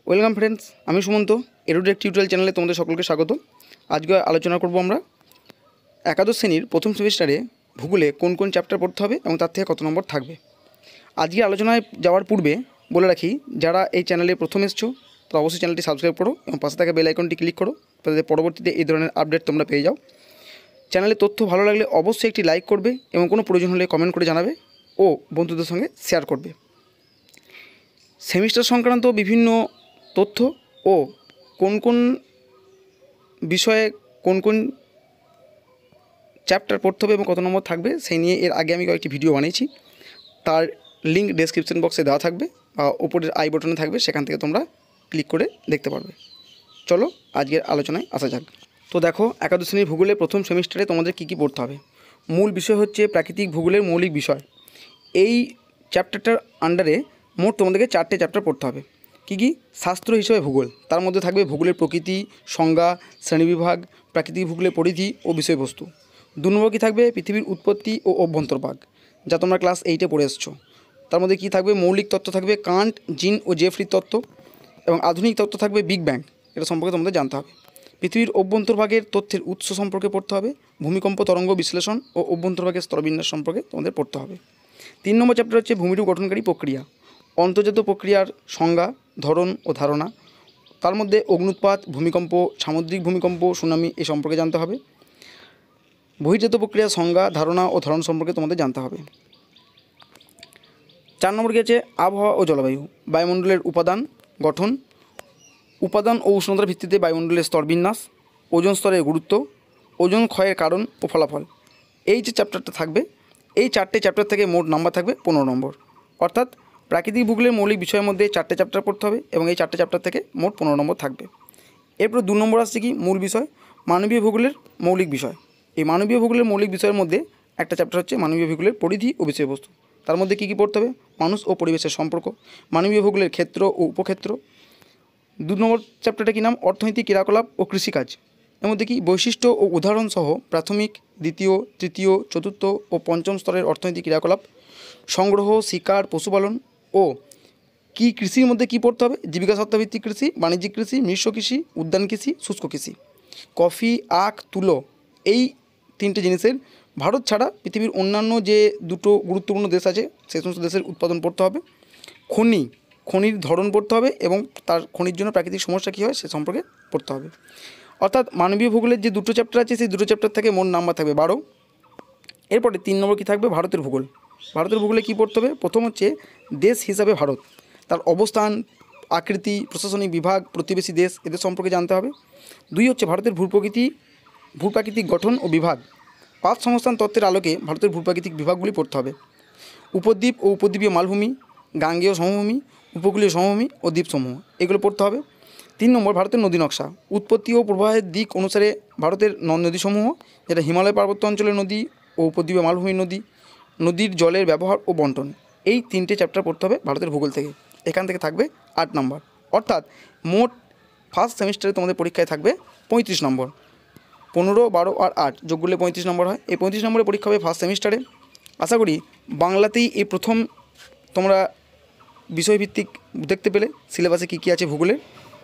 Welcome friends, আমি Sumanta. Edtech tutorial চ্যানেলে তোমাদের সকলকে স্বাগত। আজকে আলোচনা করব আমরা একাদশ শ্রেণীর প্রথম সেমিস্টারে ভূগোলে কোন কোন চ্যাপ্টার পড়তে হবে এবং তার থেকে কত নম্বর থাকবে। আজকে আলোচনায় যাওয়ার পূর্বে বলে রাখি, যারা এই চ্যানেলে প্রথম এসছো তারা অবশ্যই চ্যানেলটি সাবস্ক্রাইব করো এবং পাশে থাকা বেল আইকনটি ক্লিক করো, তাদের পরবর্তীতে এই ধরনের আপডেট তোমরা পেয়ে যাও। চ্যানেলের তথ্য ভালো লাগলে অবশ্যই একটি লাইক করবে এবং কোনো প্রয়োজন হলে কমেন্ট করে জানাবে ও বন্ধুদের সঙ্গে শেয়ার করবে। সেমিস্টার সংক্রান্ত বিভিন্ন তথ্য ও কোন কোন বিষয়ে কোন কোন চ্যাপ্টার পড়তে হবে এবং কত নম্বর থাকবে সেই নিয়ে এর আগে আমি কয়েকটি ভিডিও বানিয়েছি, তার লিঙ্ক ডেসক্রিপশন বক্সে দেওয়া থাকবে বা ওপরের আই বটনে থাকবে, সেখান থেকে তোমরা ক্লিক করে দেখতে পারবে। চলো আজকের আলোচনায় আসা যাক। তো দেখো, একাদশ শ্রেণীর ভূগোলের প্রথম সেমিস্টারে তোমাদের কী কী পড়তে হবে। মূল বিষয় হচ্ছে প্রাকৃতিক ভূগোলের মৌলিক বিষয়। এই চ্যাপ্টারটার আন্ডারে মোট তোমাদেরকে 4টে চ্যাপ্টার পড়তে হবে। কী কী? শাস্ত্র হিসেবে ভূগোল, তার মধ্যে থাকবে ভূগোলের প্রকৃতি, সংজ্ঞা, শ্রেণীবিভাগ, প্রাকৃতিক ভূগোলের পরিধি ও বিষয়বস্তু। 2 নম্বর কী থাকবে? পৃথিবীর উৎপত্তি ও অভ্যন্তরভাগ, যা তোমরা ক্লাস 8-এ পড়ে এসছো। তার মধ্যে কী থাকবে? মৌলিক তত্ত্ব থাকবে কান্ট, জিন ও জেফরির তত্ত্ব, এবং আধুনিক তত্ত্ব থাকবে বিগ ব্যাং, এটা সম্পর্কে তোমাদের জানতে হবে। পৃথিবীর অভ্যন্তরভাগের তথ্যের উৎস সম্পর্কে পড়তে হবে। ভূমিকম্প তরঙ্গ বিশ্লেষণ ও অভ্যন্তরভাগের স্তরবিন্যাস সম্পর্কে তোমাদের পড়তে হবে। 3 নম্বর চ্যাপ্টার হচ্ছে ভূমিরূপ গঠনকারী প্রক্রিয়া, অন্তর্জাত প্রক্রিয়ার সংজ্ঞা, ধরন ও ধারণা। তার মধ্যে অগ্নুৎপাত, ভূমিকম্প, সামুদ্রিক ভূমিকম্প, সুনামি এ সম্পর্কে জানতে হবে। বহির্জাত প্রক্রিয়ার সংজ্ঞা, ধারণা ও ধরন সম্পর্কে তোমাদের জানতে হবে। 4 নম্বর কী আছে? আবহাওয়া ও জলবায়ু, বায়ুমণ্ডলের উপাদান, গঠন, উপাদান ও উষ্ণতার ভিত্তিতে বায়ুমণ্ডলের স্তরবিন্যাস, ওজোন স্তরের গুরুত্ব, ওজোন ক্ষয়ের কারণ ও ফলাফল। এই যে চ্যাপ্টারটা থাকবে, এই 4টে চ্যাপ্টার থেকে মোট নাম্বার থাকবে 15 নম্বর। অর্থাৎ প্রাকৃতিক ভূগোলের মৌলিক বিষয়ের মধ্যে 4টে চ্যাপ্টার পড়তে হবে এবং এই 4টে চ্যাপ্টার থেকে মোট 15 নম্বর থাকবে। এরপর 2 নম্বর আসছে কি? মূল বিষয়, মানবীয় ভূগোলের মৌলিক বিষয়। এই মানবীয় ভূগোলের মৌলিক বিষয়ের মধ্যে একটা চ্যাপ্টার হচ্ছে মানবীয় ভূগোলের পরিধি ও বিষয়বস্তু। তার মধ্যে কী কী পড়তে হবে? মানুষ ও পরিবেশের সম্পর্ক, মানবীয় ভূগোলের ক্ষেত্র ও উপক্ষেত্র। 2 নম্বর চ্যাপ্টারটা কী নাম? অর্থনৈতিক ক্রিয়াকলাপ ও কৃষিকাজ। এর মধ্যে কি? বৈশিষ্ট্য ও উদাহরণ সহ প্রাথমিক, দ্বিতীয়, তৃতীয়, চতুর্থ ও পঞ্চম স্তরের অর্থনৈতিক ক্রিয়াকলাপ, সংগ্রহ, শিকার, পশুপালন ও কি কৃষির মধ্যে কী পড়তে হবে? জীবিকা সত্তাভিত্তিক কৃষি, বাণিজ্যিক কৃষি, মিশ্র কৃষি, উদ্যান কৃষি, শুষ্ক কৃষি। কফি, আখ, তুলো, এই 3টে জিনিসের ভারত ছাড়া পৃথিবীর অন্যান্য যে 2টো গুরুত্বপূর্ণ দেশ আছে সেই সমস্ত দেশের উৎপাদন পড়তে হবে। খনির ধরন পড়তে হবে এবং তার খনির জন্য প্রাকৃতিক সমস্যা কী হয় সে সম্পর্কে পড়তে হবে। অর্থাৎ মানবীয় ভূগোলের যে 2টো চ্যাপ্টার আছে সেই 2টো চ্যাপ্টার থেকে মোট নাম্বার থাকবে 12। এরপরে 3 নম্বর কী থাকবে? ভারতের ভূগোল। ভারতের ভূগোলে কী পড়তে হবে? প্রথম হচ্ছে দেশ হিসাবে ভারত, তার অবস্থান, আকৃতি, প্রশাসনিক বিভাগ, প্রতিবেশী দেশ এদের সম্পর্কে জানতে হবে। 2 হচ্ছে ভারতের ভূপ্রাকৃতিক গঠন ও বিভাগ, পাঁচ সংস্থান তত্ত্বের আলোকে ভারতের ভূপ্রাকৃতিক বিভাগগুলি পড়তে হবে। উপদ্বীপ ও উপদ্বীপীয় মালভূমি, গাঙ্গেয় সমভূমি, উপকূলীয় সমভূমি ও দ্বীপসমূহ এগুলো পড়তে হবে। 3 নম্বর ভারতের নদী নকশা, উৎপত্তি ও প্রবাহের দিক অনুসারে ভারতের নদীসমূহ, যেটা হিমালয় পার্বত্য অঞ্চলের নদী ও উপদ্বীপীয় মালভূমির নদী, নদীর জলের ব্যবহার ও বন্টন। এই 3টে চ্যাপ্টার পড়তে হবে ভারতের ভূগোল থেকে। এখান থেকে থাকবে 8 নম্বর। অর্থাৎ মোট ফার্স্ট সেমিস্টারে তোমাদের পরীক্ষায় থাকবে 35 নম্বর। 15, 12 আর 8 যোগ করলে 35 নম্বর হয়। এই 35 নম্বরের পরীক্ষা হবে ফার্স্ট সেমিস্টারে। আশা করি বাংলাতেই এই প্রথম তোমরা বিষয়ভিত্তিক দেখতে পেলে সিলেবাসে কী কী আছে ভূগোলের।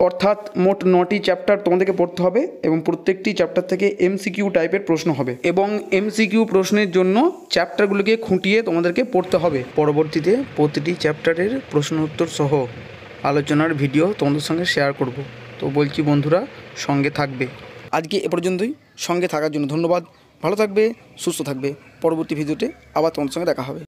অর্থাৎ মোট 9টি চ্যাপ্টার তোমাদেরকে পড়তে হবে এবং প্রত্যেকটি চ্যাপ্টার থেকে MCQ টাইপের প্রশ্ন হবে এবং MCQ প্রশ্নের জন্য চ্যাপ্টারগুলোকে খুঁটিয়ে তোমাদেরকে পড়তে হবে। পরবর্তীতে প্রতিটি চ্যাপ্টারের প্রশ্ন উত্তর সহ আলোচনার ভিডিও তোমাদের সঙ্গে শেয়ার করব। তো বলছি বন্ধুরা, সঙ্গে থাকবে। আজকে এ পর্যন্তই। সঙ্গে থাকার জন্য ধন্যবাদ। ভালো থাকবে, সুস্থ থাকবে। পরবর্তী ভিডিওতে আবার তোমাদের সঙ্গে দেখা হবে।